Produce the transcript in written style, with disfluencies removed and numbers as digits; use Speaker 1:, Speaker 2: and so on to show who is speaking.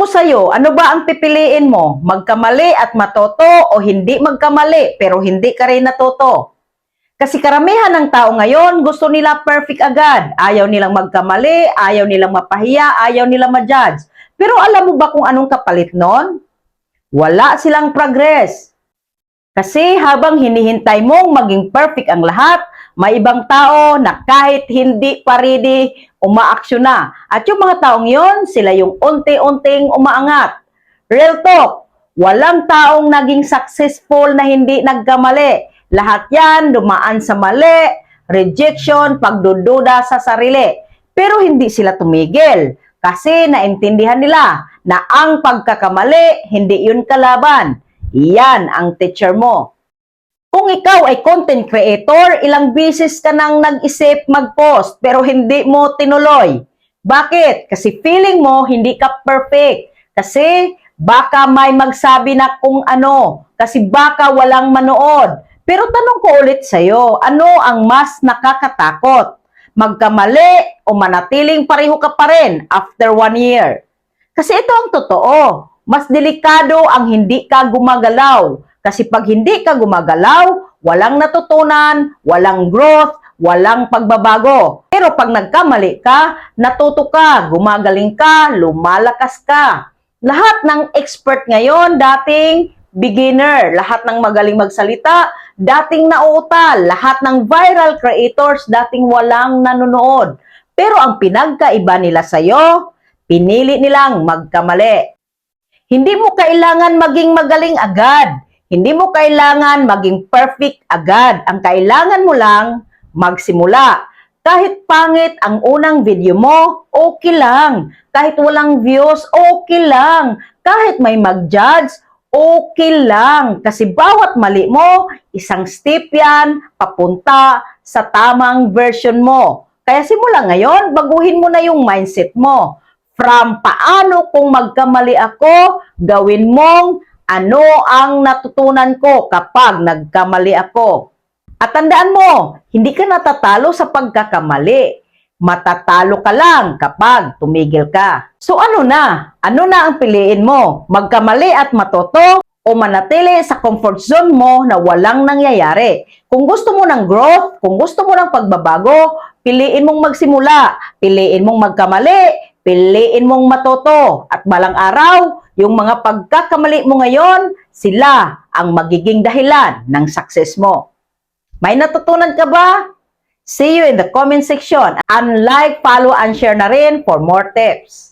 Speaker 1: ko sa'yo, ano ba ang pipiliin mo? Magkamali at matoto o hindi magkamali pero hindi ka rin natuto? Kasi karamihan ng tao ngayon, gusto nila perfect agad. Ayaw nilang magkamali, ayaw nilang mapahiya, ayaw nilang ma-judge. Pero alam mo ba kung anong kapalit nun? Wala silang progress. Kasi habang hinihintay mong maging perfect ang lahat, may ibang tao na kahit hindi pa ready, umaaksyon na. At yung mga taong yon, sila yung unti-unting umaangat. Real talk, walang taong naging successful na hindi nagkamali. Lahat yan dumaan sa mali, rejection, pagdududa sa sarili. Pero hindi sila tumigil kasi naintindihan nila na ang pagkakamali, hindi yun kalaban. Iyan ang teacher mo. Kung ikaw ay content creator, ilang beses ka nang nag-isip mag-post pero hindi mo tinuloy. Bakit? Kasi feeling mo hindi ka perfect. Kasi baka may magsabi na kung ano. Kasi baka walang manood. Pero tanong ko ulit sa'yo, ano ang mas nakakatakot? Magkamali o manatiling pareho ka pa rin after 1 year? Kasi ito ang totoo. Mas delikado ang hindi ka gumagalaw. Kasi pag hindi ka gumagalaw, walang natutunan, walang growth, walang pagbabago. Pero pag nagkamali ka, natuto ka, gumagaling ka, lumalakas ka. Lahat ng expert ngayon, dating beginner. Lahat ng magaling magsalita, dating nauutal. Lahat ng viral creators, dating walang nanonood. Pero ang pinagkaiba nila sa'yo, pinili nilang magkamali. Hindi mo kailangan maging magaling agad. Hindi mo kailangan maging perfect agad. Ang kailangan mo lang magsimula. Kahit pangit ang unang video mo, okay lang. Kahit walang views, okay lang. Kahit may mag-judge, okay lang. Kasi bawat mali mo, isang step yan papunta sa tamang version mo. Kaya simula ngayon, baguhin mo na yung mindset mo. From paano kung magkamali ako, gawin mong ano ang natutunan ko kapag nagkamali ako. At tandaan mo, hindi ka natatalo sa pagkakamali. Matatalo ka lang kapag tumigil ka. So ano na? Ano na ang piliin mo? Magkamali at matuto o manatili sa comfort zone mo na walang nangyayari? Kung gusto mo ng growth, kung gusto mo ng pagbabago, piliin mong magsimula, piliin mong magkamali, piliin mong matuto. At balang araw, yung mga pagkakamali mo ngayon, sila ang magiging dahilan ng success mo. May natutunan ka ba? See you in the comment section. And like, follow, and share na rin for more tips.